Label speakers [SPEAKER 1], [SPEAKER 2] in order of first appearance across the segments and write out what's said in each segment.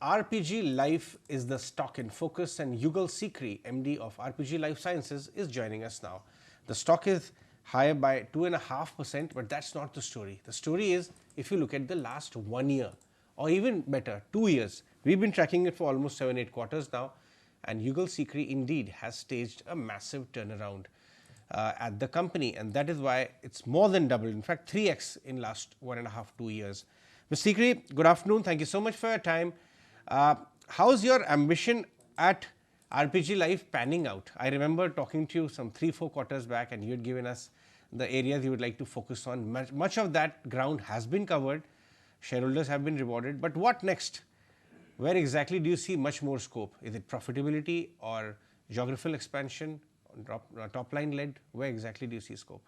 [SPEAKER 1] RPG Life is the stock in focus, and Yugal Sikri, MD of RPG Life Sciences, is joining us now. The stock is higher by 2.5%, but that's not the story. The story is if you look at the last 1 year, or even better, 2 years. We've been tracking it for almost 7-8 quarters now, and Yugal Sikri indeed has staged a massive turnaround at the company, and that is why it's more than doubled, in fact 3x in last 1.5-2 years. Mr. Sikri, good afternoon. Thank you so much for your time. How's your ambition at RPG Life panning out? I remember talking to you some 3-4 quarters back, and you had given us the areas you would like to focus on. Much of that ground has been covered. Shareholders have been rewarded. But what next? Where exactly do you see much more scope? Is it profitability or geographical expansion, top line led? Where exactly do you see scope?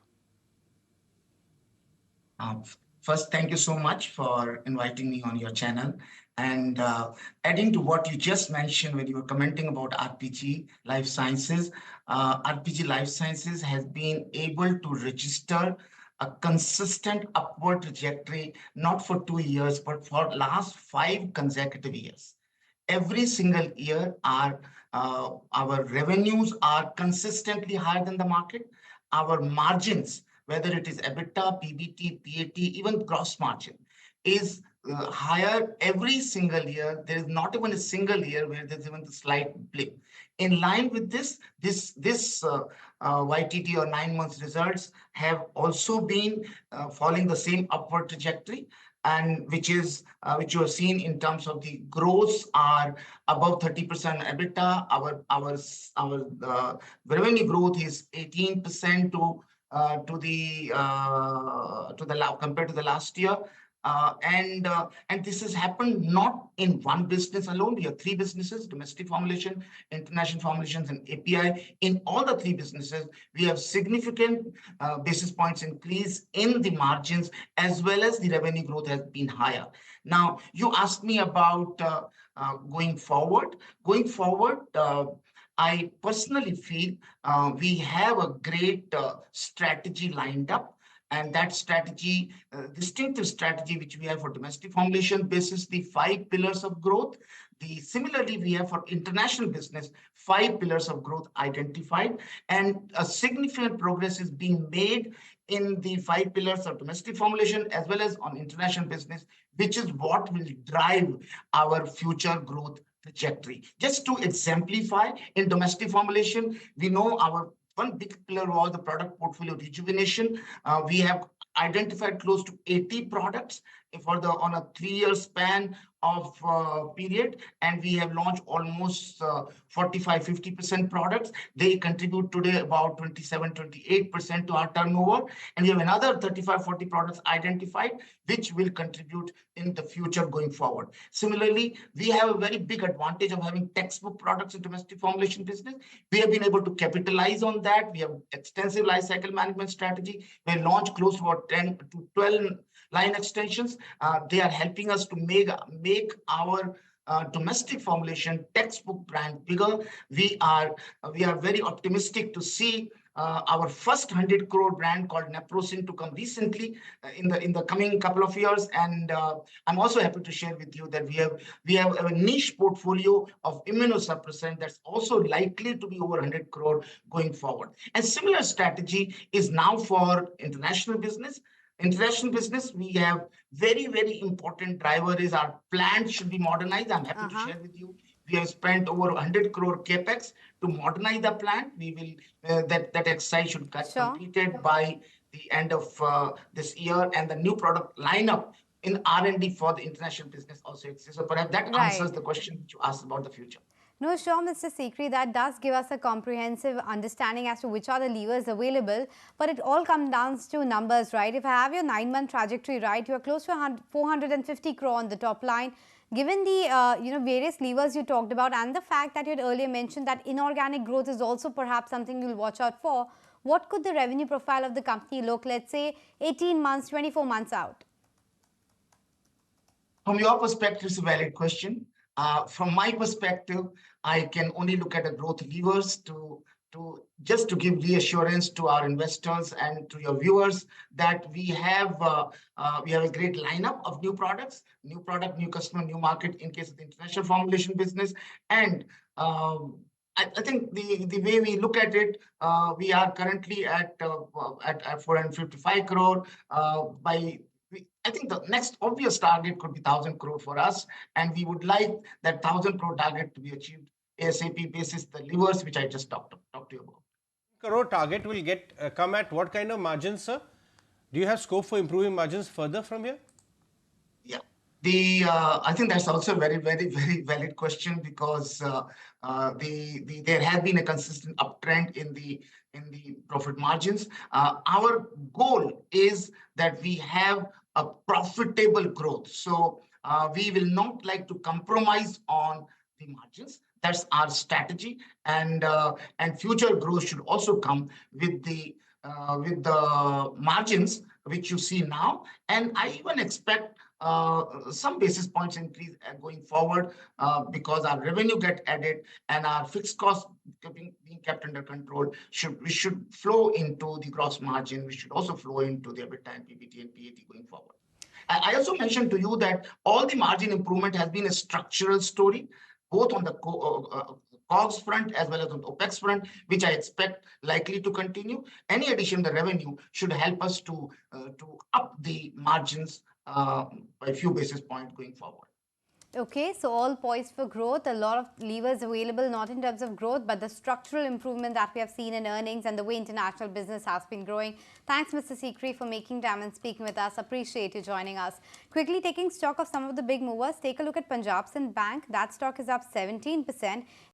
[SPEAKER 2] First, thank you so much for inviting me on your channel. And adding to what you just mentioned when you were commenting about RPG Life Sciences, RPG Life Sciences has been able to register a consistent upward trajectory, not for 2 years, but for last 5 consecutive years. Every single year, our revenues are consistently higher than the market. Our margins, whether it is EBITDA, PBT, PAT, even gross margin, is higher every single year. There is not even a single year where there's even a slight blip. In line with this YTD or 9 months results have also been following the same upward trajectory, and which you have seen in terms of the growth are above 30% EBITDA. Our revenue growth is 18% compared to the last year. And this has happened not in one business alone. We have 3 businesses: domestic formulation, international formulations, and API. In all the 3 businesses, we have significant basis points increase in the margins, as well as the revenue growth has been higher. Now, you asked me about going forward. I personally feel we have a great strategy lined up. And that strategy, distinctive strategy, which we have for domestic formulation basis, the 5 pillars of growth. Similarly, we have for international business, 5 pillars of growth identified, and a significant progress is being made in the 5 pillars of domestic formulation as well as on international business, which is what will drive our future growth trajectory. Just to exemplify, in domestic formulation, we know our one big pillar was the product portfolio rejuvenation. We have identified close to 80 products on a 3-year span of period, and we have launched almost 45-50% products. They contribute today about 27-28% to our turnover, and we have another 35-40 products identified which will contribute in the future going forward. Similarly, we have a very big advantage of having textbook products in domestic formulation business. We have been able to capitalize on that. We have extensive life cycle management strategy. We launched close to about 10 to 12 line extensions. They are helping us to make our domestic formulation textbook brand bigger. We are very optimistic to see our first 100 crore brand called Neprosin to come recently in the coming couple of years. And I'm also happy to share with you that we have a niche portfolio of immunosuppressant that's also likely to be over 100 crore going forward. And similar strategy is now for international business. International business, we have very, very important driver is our plant should be modernized. I'm happy to share with you. We have spent over 100 crore capex to modernize the plant. We will that exercise should get completed by the end of this year, and the new product lineup in R&D for the international business also exists. So perhaps that answers the question which you asked about the future.
[SPEAKER 3] No, sure, Mr. Sikri, that does give us a comprehensive understanding as to which are the levers available, but it all comes down to numbers, right? If I have your 9-month trajectory right, you are close to 450 crore on the top line. Given the various levers you talked about, and the fact that you had earlier mentioned that inorganic growth is also perhaps something you'll watch out for, what could the revenue profile of the company look, let's say, 18 months, 24 months out?
[SPEAKER 2] From your perspective, it's a valid question. From my perspective, I can only look at the growth levers to just to give reassurance to our investors and to your viewers that we have a great lineup of new products, new product, new customer, new market in case of the international formulation business. And I think the way we look at it, we are currently at 455 crore. I think the next obvious target could be 1,000 crore for us, and we would like that 1,000 crore target to be achieved ASAP basis the levers which I just talked to you about.
[SPEAKER 1] Crore target will come at what kind of margins, sir? Do you have scope for improving margins further from here?
[SPEAKER 2] Yeah, I think that's also a very, very, very valid question because there has been a consistent uptrend in the profit margins. Our goal is that we have a profitable growth. So we will not like to compromise on the margins. That's our strategy, and future growth should also come with the margins which you see now. And I even expect some basis points increase going forward because our revenue get added and our fixed costs being kept under control. We should flow into the gross margin. We should also flow into the EBITDA and PBT and PAT going forward. I also mentioned to you that all the margin improvement has been a structural story, both on the COGS front as well as on the OPEX front, which I expect likely to continue. Any addition to the revenue should help us to up the margins by a few basis points going forward.
[SPEAKER 3] Okay, so all poised for growth, a lot of levers available, not in terms of growth, but the structural improvement that we have seen in earnings and the way international business has been growing. Thanks, Mr. Sikri, for making time and speaking with us. Appreciate you joining us. Quickly taking stock of some of the big movers, take a look at Punjab Sind Bank. That stock is up 17%.